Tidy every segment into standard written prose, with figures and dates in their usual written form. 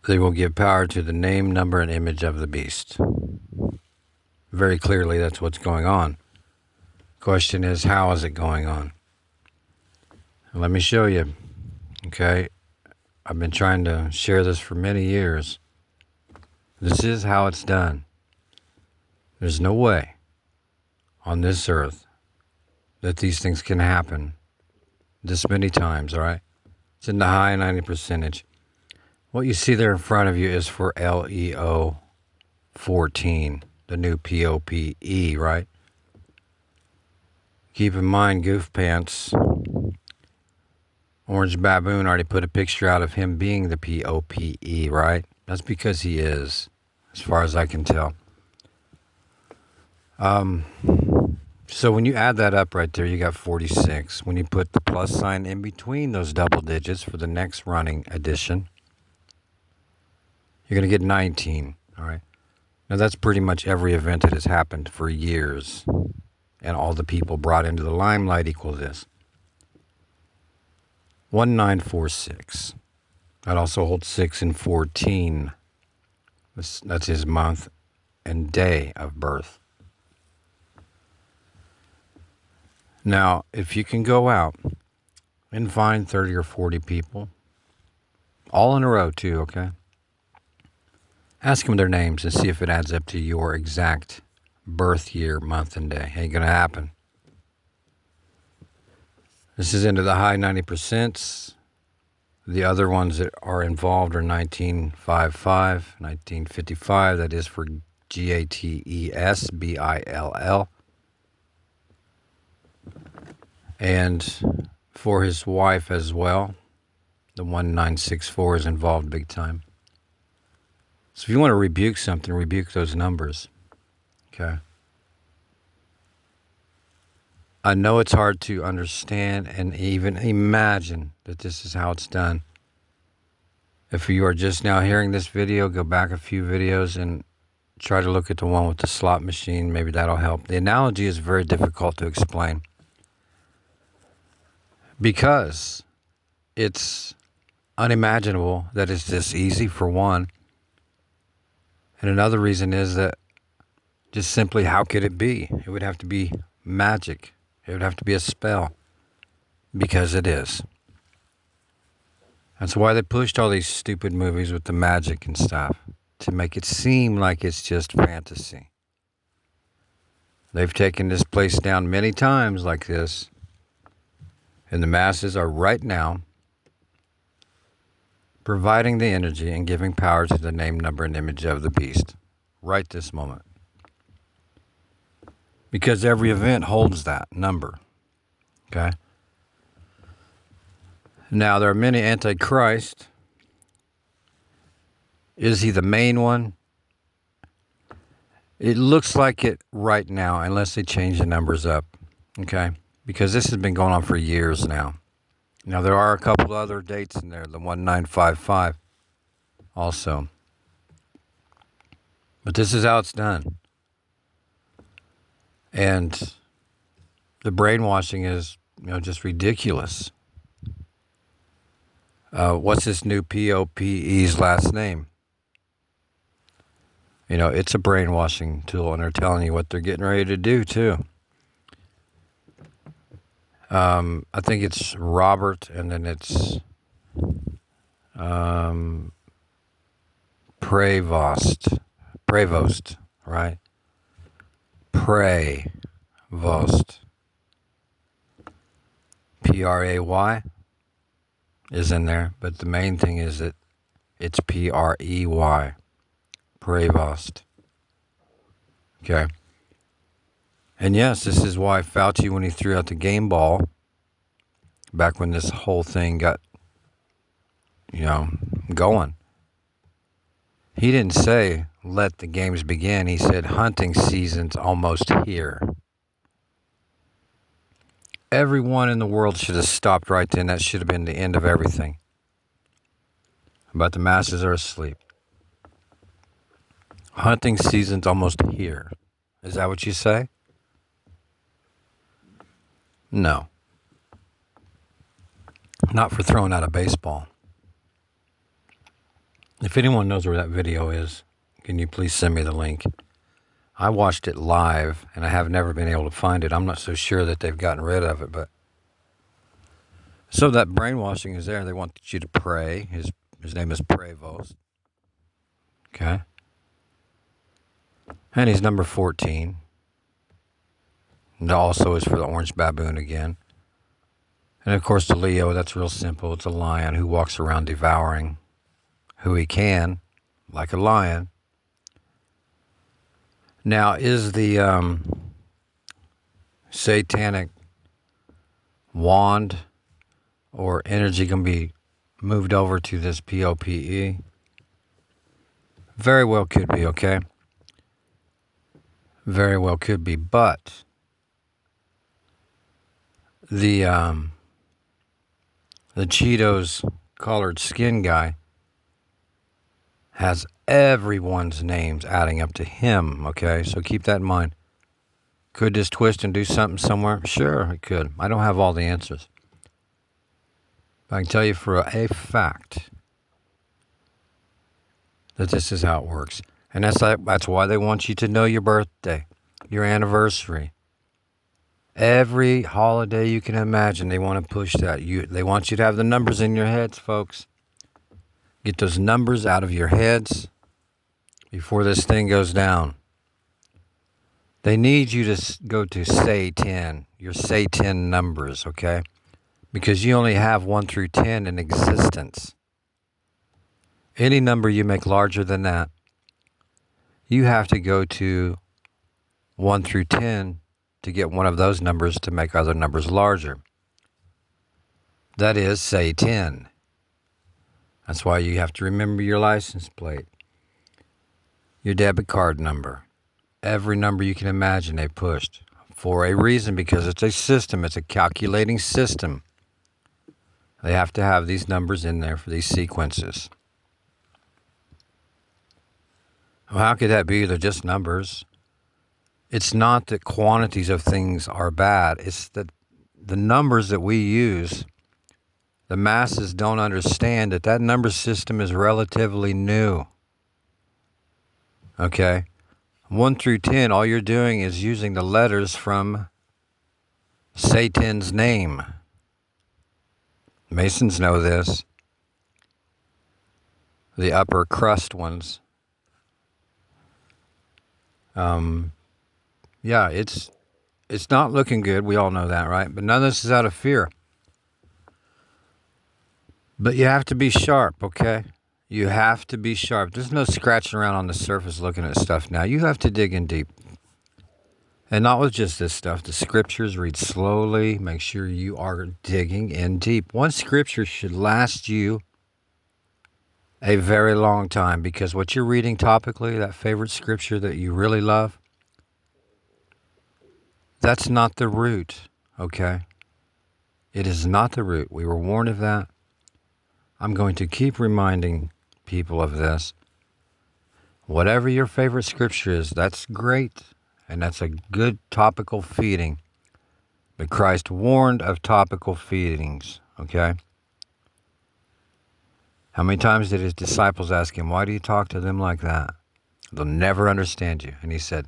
They will give power to the name, number, and image of the beast. Very clearly, that's what's going on. Question is, how is it going on? Let me show you. Okay, I've been trying to share this for many years. This is how it's done. There's no way on this earth that these things can happen this many times, all right? It's in the high 90%. What you see there in front of you is for LEO 14, the new POPE, right? Keep in mind, Goof Pants, Orange Baboon already put a picture out of him being the POPE, right? That's because he is, as far as I can tell. So when you add that up right there, you got 46. When you put the plus sign in between those double digits for the next running edition, you're going to get 19, all right? Now that's pretty much every event that has happened for years, and all the people brought into the limelight equal this. 1946. That also holds 6 and 14. That's his month and day of birth. Now, if you can go out and find 30 or 40 people, all in a row too, okay? Ask them their names and see if it adds up to your exact birth year, month, and day. Ain't gonna happen. This is into the high 90%. The other ones that are involved are 1955, 1955, that is for GATESBILL. And for his wife as well, the 1964 is involved big time. So if you want to rebuke something, rebuke those numbers. Okay. I know it's hard to understand and even imagine that this is how it's done. If you are just now hearing this video, go back a few videos and try to look at the one with the slot machine. Maybe that'll help. The analogy is very difficult to explain because it's unimaginable that it's this easy, for one. And another reason is that just simply, how could it be? It would have to be magic. It would have to be a spell, because it is. That's why they pushed all these stupid movies with the magic and stuff, to make it seem like it's just fantasy. They've taken this place down many times like this, and the masses are right now providing the energy and giving power to the name, number, and image of the beast right this moment. Because every event holds that number. Okay? Now, there are many antichrists. Is he the main one? It looks like it right now, unless they change the numbers up. Okay? Because this has been going on for years now. Now, there are a couple other dates in there, the 1955 also. But this is how it's done. And the brainwashing is, just ridiculous. What's this new POPE's last name? It's a brainwashing tool, and they're telling you what they're getting ready to do, too. I think it's Robert, and then it's Prevost, right? Prevost. Pray is in there, but the main thing is that it's Prey, Prevost. Okay. And yes, this is why Fauci, when he threw out the game ball, back when this whole thing got, going, he didn't say, let the games begin. He said, hunting season's almost here. Everyone in the world should have stopped right then. That should have been the end of everything. But the masses are asleep. Hunting season's almost here. Is that what you say? No. Not for throwing out a baseball. If anyone knows where that video is, can you please send me the link? I watched it live, and I have never been able to find it. I'm not so sure that they've gotten rid of it, but so that brainwashing is there. They want you to pray. His name is Prevost. Okay. And he's number 14. And also is for the orange baboon again. And of course, the Leo, that's real simple. It's a lion who walks around devouring who he can, like a lion. Now, is the satanic wand or energy going to be moved over to this POPE? Very well could be, okay? Very well could be, but the Cheetos colored skin guy has everyone's names adding up to him, okay? So keep that in mind. Could this twist and do something somewhere? Sure, it could. I don't have all the answers. But I can tell you for a fact that this is how it works. And that's why they want you to know your birthday, your anniversary. Every holiday you can imagine, they want to push that. They want you to have the numbers in your heads, folks. Get those numbers out of your heads before this thing goes down. They need you to go to say 10, your say 10 numbers, okay? Because you only have 1 through 10 in existence. Any number you make larger than that, you have to go to 1 through 10 to get one of those numbers to make other numbers larger. That is, say 10. That's why you have to remember your license plate, your debit card number. Every number you can imagine they pushed for a reason, because it's a system. It's a calculating system. They have to have these numbers in there for these sequences. Well, how could that be? They're just numbers. It's not that quantities of things are bad. It's that the numbers that we use, the masses don't understand that number system is relatively new. Okay? 1 through 10, all you're doing is using the letters from Satan's name. Masons know this. The upper crust ones. Yeah, it's not looking good. We all know that, right? But none of this is out of fear. But you have to be sharp, okay? You have to be sharp. There's no scratching around on the surface looking at stuff now. You have to dig in deep. And not with just this stuff. The scriptures, read slowly. Make sure you are digging in deep. One scripture should last you a very long time, because what you're reading topically, that favorite scripture that you really love, that's not the root, okay? It is not the root. We were warned of that. I'm going to keep reminding people of this. Whatever your favorite scripture is, that's great, and that's a good topical feeding. But Christ warned of topical feedings, okay? How many times did his disciples ask him, why do you talk to them like that? They'll never understand you. And he said,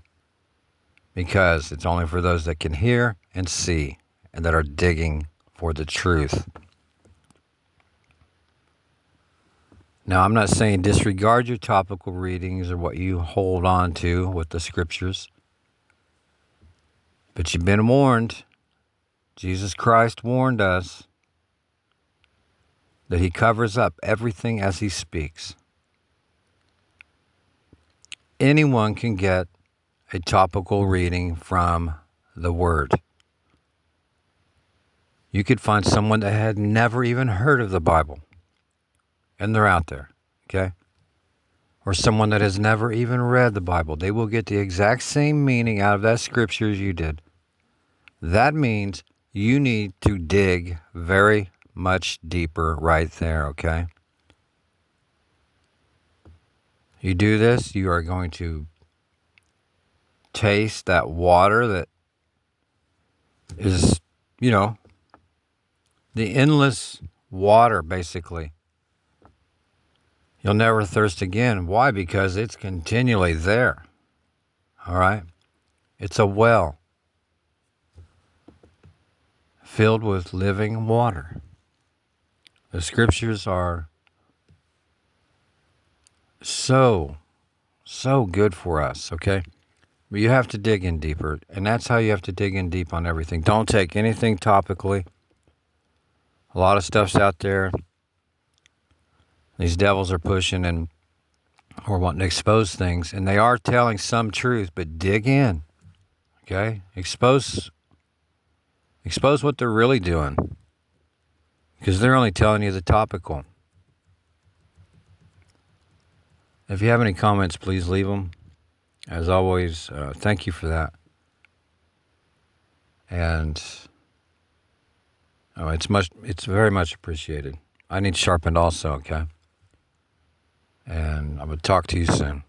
because it's only for those that can hear and see and that are digging for the truth. Now, I'm not saying disregard your topical readings or what you hold on to with the scriptures. But you've been warned. Jesus Christ warned us that he covers up everything as he speaks. Anyone can get a topical reading from the Word. You could find someone that had never even heard of the Bible, and they're out there, okay? Or someone that has never even read the Bible. They will get the exact same meaning out of that scripture as you did. That means you need to dig very much deeper right there, okay? You do this, you are going to taste that water that is, the endless water, basically, You'll never thirst again. Why? Because it's continually there. All right? It's a well filled with living water. The scriptures are so good for us, okay? But you have to dig in deeper, and that's how you have to dig in deep on everything. Don't take anything topically. A lot of stuff's out there. These devils are pushing and or wanting to expose things, and they are telling some truth, but dig in, okay? Expose what they're really doing, because they're only telling you the topical. If you have any comments, please leave them. As always, thank you for that. And it's very much appreciated. I need sharpened also, okay? And I will talk to you soon.